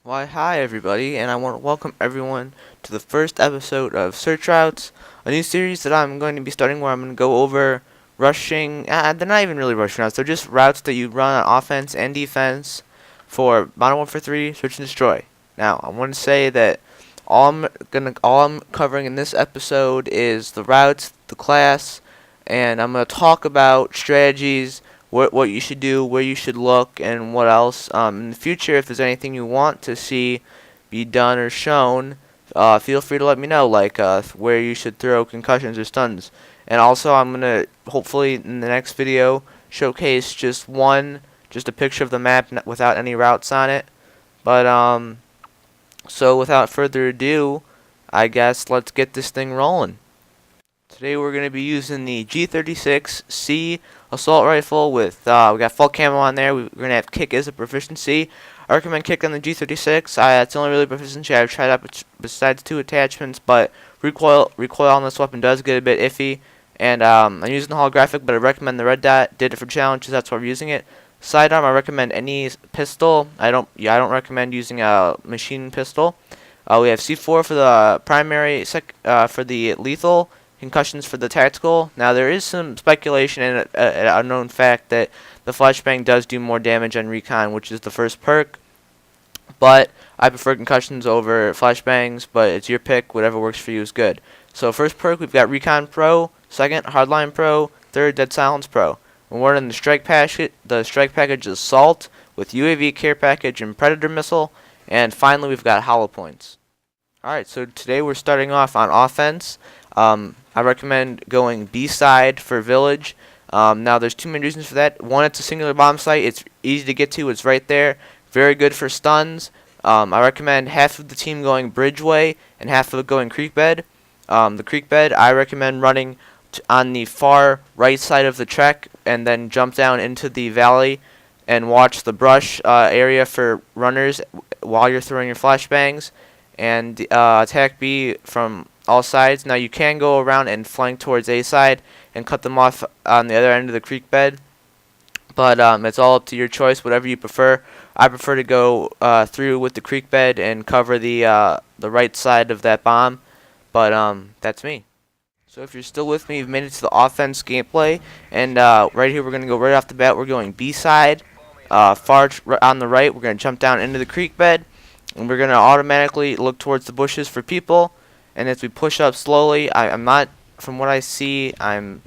Why, hi everybody, and I want to welcome everyone to the first episode of Search Routes, a new series that I'm going to be starting where I'm going to go over rushing. They're not even really rushing routes; they're just routes that you run on offense and defense for Modern Warfare 3 Search and Destroy. Now, I want to say that all I'm covering in this episode is the routes, the class, and I'm going to talk about strategies, what you should do, where you should look, and what else. In the future, if there's anything you want to see be done or shown, feel free to let me know, like where you should throw concussions or stuns. And also, I'm gonna hopefully in the next video showcase just a picture of the map without any routes on it. But so without further ado, I guess let's get this thing rolling. Today we're going to be using the G36C assault rifle with, we got full camo on there. We're going to have kick as a proficiency. I recommend kick on the G36. That's the only really proficiency I've tried out besides two attachments, but recoil on this weapon does get a bit iffy. And I'm using the holographic, but I recommend the red dot. Did it for challenges, that's why I'm using it. Sidearm, I recommend any pistol. I don't recommend using a machine pistol. We have C4 for the primary, for the lethal, concussions for the tactical. Now there is some speculation and an unknown fact that the flashbang does do more damage on recon, which is the first perk. But I prefer concussions over flashbangs, but it's your pick. Whatever works for you is good. So first perk, we've got Recon Pro. Second, Hardline Pro. Third, Dead Silence Pro. When we're in the strike package, is Assault with UAV care package and Predator missile. And finally, we've got Hollow Points. Alright, so today we're starting off on offense. I recommend going B-side for Village. Now, there's two main reasons for that. One, it's a singular bomb site. It's easy to get to. It's right there. Very good for stuns. I recommend half of the team going Bridgeway and half of it going Creek Bed. The Creek Bed, I recommend running on the far right side of the trek and then jump down into the valley and watch the brush area for runners while you're throwing your flashbangs. And attack B from all sides. Now you can go around and flank towards A side and cut them off on the other end of the creek bed, but it's all up to your choice, whatever you prefer. I prefer to go through with the creek bed and cover the right side of that bomb, but that's me. So if you're still with me, you've made it to the offense gameplay, and right here we're going to go right off the bat. We're going B side, far on the right. We're going to jump down into the creek bed. And we're going to automatically look towards the bushes for people. And as we push up slowly, I'm not, from what I see,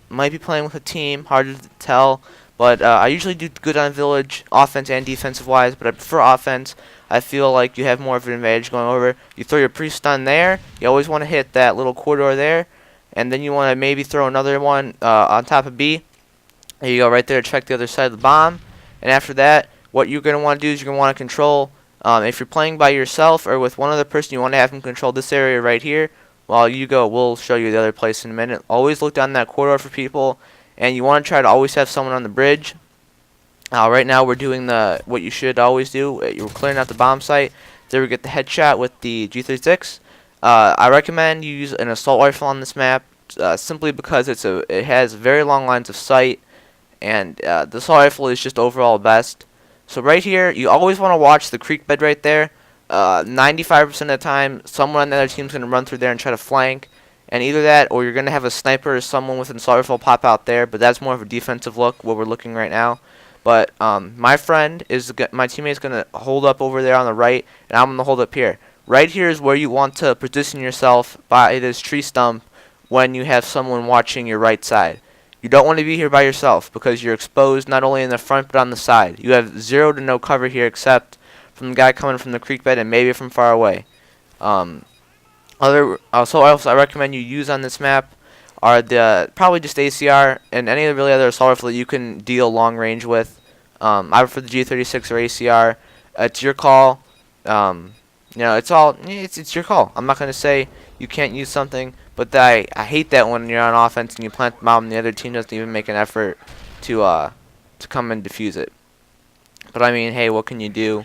might be playing with a team, hard to tell. But I usually do good on Village, offense and defensive wise, but I prefer offense. I feel like you have more of an advantage going over. You throw your pre-stun there. You always want to hit that little corridor there. And then you want to maybe throw another one on top of B. There you go, right there to check the other side of the bomb. And after that, what you're going to want to do is you're going to want to control. If you're playing by yourself or with one other person, you want to have them control this area right here. While you go, we'll show you the other place in a minute. Always look down that corridor for people, and you want to try to always have someone on the bridge. Right now we're doing what you should always do. You're clearing out the bomb site. There we get the headshot with the G36. I recommend you use an assault rifle on this map, simply because it has very long lines of sight, and the assault rifle is just overall best. So right here, you always want to watch the creek bed right there. 95% of the time, someone on the other team is going to run through there and try to flank. And either that, or you're going to have a sniper or someone with an assault rifle pop out there. But that's more of a defensive look, what we're looking right now. But my teammate is going to hold up over there on the right, and I'm going to hold up here. Right here is where you want to position yourself by this tree stump when you have someone watching your right side. You don't want to be here by yourself because you're exposed not only in the front but on the side. You have zero to no cover here except from the guy coming from the creek bed and maybe from far away. Other assault rifles I recommend you use on this map are probably just ACR and any really other assault rifle that you can deal long range with. I prefer the G36 or ACR. It's your call. It's your call. I'm not going to say you can't use something, but I hate that when you're on offense and you plant the bomb and the other team doesn't even make an effort to come and defuse it. But I mean, hey, what can you do?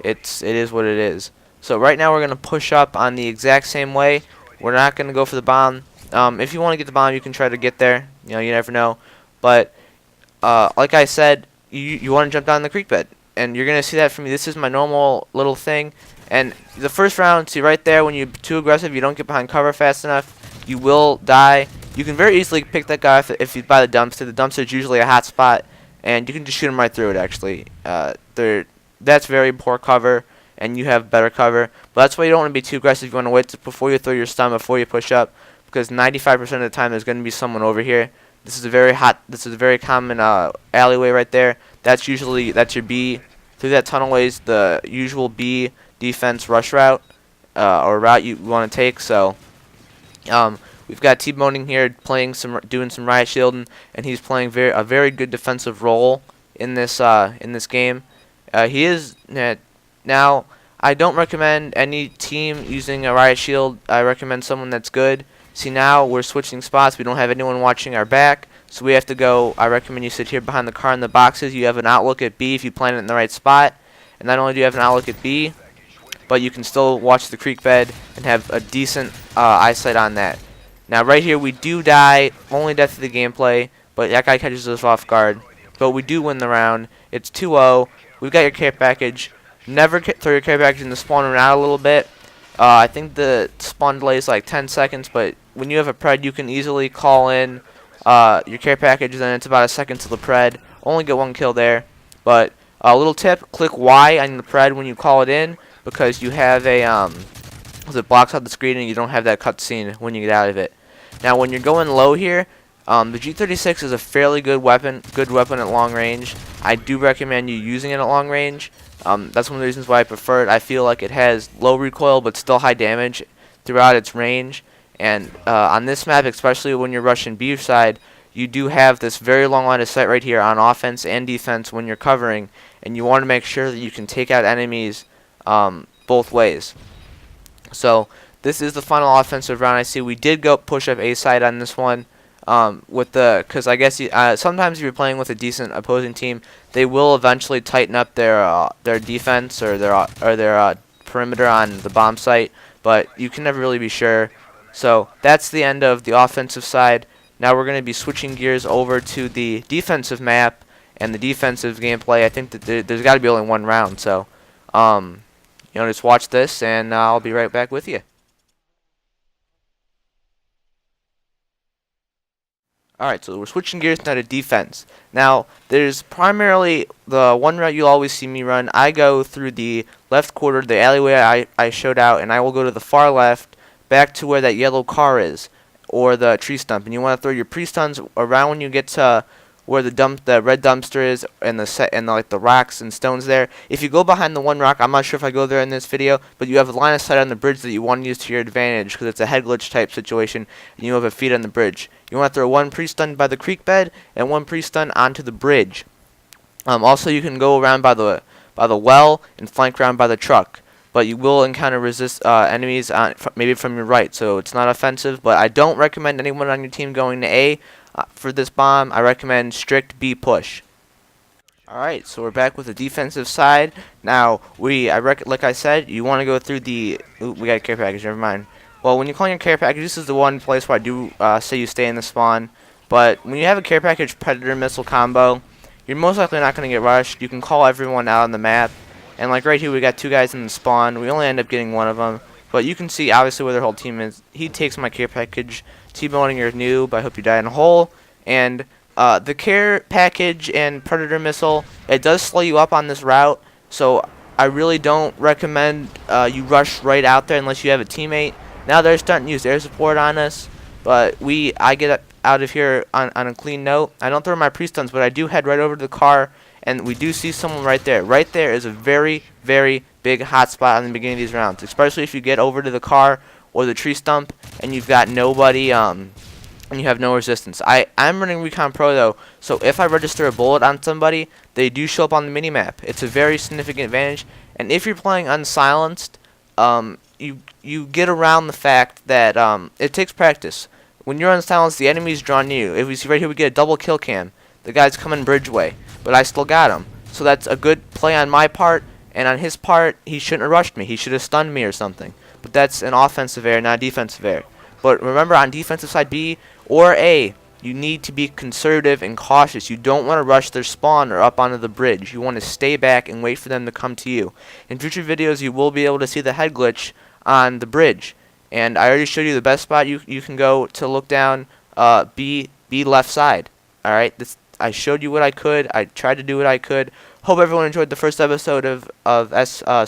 It is what it is. So right now we're going to push up on the exact same way. We're not going to go for the bomb. If you want to get the bomb, you can try to get there. You never know. But like I said, you want to jump down the creek bed. And you're going to see that from me. This is my normal little thing. And the first round, see right there, when you're too aggressive, you don't get behind cover fast enough, you will die. You can very easily pick that guy if he's by the dumpster. The dumpster is usually a hot spot, and you can just shoot him right through it, actually. That's very poor cover, and you have better cover. But that's why you don't want to be too aggressive. You want to wait before you throw your stun, before you push up, because 95% of the time there's going to be someone over here. This is a very common alleyway right there. That's your B. Through that tunnel is the usual B defense rush route, or route you want to take. So we've got T-Boning here doing some riot shielding, and he's playing a very good defensive role in this game. He is now. I don't recommend any team using a riot shield. I recommend someone that's good. See, now we're switching spots. We don't have anyone watching our back, so we have to go. I recommend you sit here behind the car in the boxes. You have an outlook at B if you plant it in the right spot, and not only do you have an outlook at B, but you can still watch the creek bed and have a decent eyesight on that. Now right here we do die, only death to the gameplay, but that guy catches us off guard. But we do win the round. It's 2-0. We've got your care package. Never throw your care package in the spawn and out a little bit. I think the spawn delay is like 10 seconds, but when you have a pred, you can easily call in your care package, and then it's about a second to the pred. Only get one kill there. But a little tip, click Y on the pred when you call it in, because you have a it blocks out the screen and you don't have that cutscene when you get out of it. Now when you're going low here, the G36 is a fairly good weapon at long range. I do recommend you using it at long range. That's one of the reasons why I prefer it. I feel like it has low recoil but still high damage throughout its range. And on this map, especially when you're rushing B side, you do have this very long line of sight right here on offense and defense when you're covering, and you want to make sure that you can take out enemies both ways. So this is the final offensive round. I see we did go push up A side on this one. Because I guess sometimes if you're playing with a decent opposing team, they will eventually tighten up their defense or their perimeter on the bomb site, but you can never really be sure. So that's the end of the offensive side. Now we're going to be switching gears over to the defensive map and the defensive gameplay. I think that there's got to be only one round, so just watch this, and I'll be right back with you. Alright, so we're switching gears now to defense. Now, there's primarily the one route you'll always see me run. I go through the left quarter, the alleyway I showed out, and I will go to the far left, back to where that yellow car is, or the tree stump. And you want to throw your pre-stuns around when you get to where the red dumpster is, and the rocks and stones there. If you go behind the one rock, I'm not sure if I go there in this video, but you have a line of sight on the bridge that you want to use to your advantage, because it's a head glitch type situation, and you have a feed on the bridge. You want to throw one pre-stun by the creek bed and one pre-stun onto the bridge. Also, you can go around by the well and flank around by the truck, but you will encounter enemies maybe from your right, so it's not offensive. But I don't recommend anyone on your team going to A for this bomb. I recommend strict B push. Alright, so we're back with the defensive side. Now, like I said, you want to go through the... Ooh, we got a care package, never mind. Well, when you're calling your care package, this is the one place where I do say you stay in the spawn. But when you have a care package Predator missile combo, you're most likely not going to get rushed. You can call everyone out on the map. And like right here, we got two guys in the spawn. We only end up getting one of them. But you can see obviously where their whole team is. He takes my care package. T-boning your noob. I hope you die in a hole. And the care package and Predator missile, it does slow you up on this route. So I really don't recommend you rush right out there unless you have a teammate. Now they're starting to use air support on us, but I get out of here on a clean note. I don't throw my pre-stuns, but I do head right over to the car, and we do see someone right there. Right there is a very, very big hot spot in the beginning of these rounds, especially if you get over to the car or the tree stump and you've got nobody, and you have no resistance. I'm running Recon Pro though, so if I register a bullet on somebody, they do show up on the minimap. It's a very significant advantage, and if you're playing unsilenced, you get around the fact that it takes practice. When you're unsilenced, the enemy's drawn near you. If we see right here, we get a double kill cam. The guy's coming bridgeway, but I still got him. So that's a good play on my part, and on his part, he shouldn't have rushed me. He should have stunned me or something. But that's an offensive error, not a defensive error. But remember, on defensive side B or A, you need to be conservative and cautious. You don't want to rush their spawn or up onto the bridge. You want to stay back and wait for them to come to you. In future videos, you will be able to see the head glitch on the bridge. And I already showed you the best spot you can go to look down, B left side. Alright, I showed you what I could. I tried to do what I could. Hope everyone enjoyed the first episode of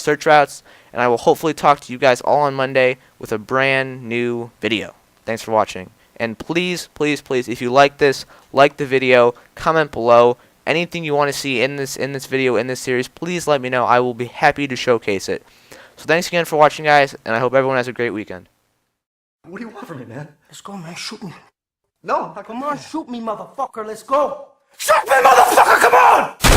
Search Routes, and I will hopefully talk to you guys all on Monday with a brand new video. Thanks for watching. And please, please, please, if you like this, like the video, comment below. Anything you want to see in this video, in this series, please let me know. I will be happy to showcase it. So thanks again for watching, guys, and I hope everyone has a great weekend. What do you want from me, man? Let's go, man. Shoot me. No, I'm not Come on, shoot me, motherfucker. Let's go. Shoot me, motherfucker! Come on!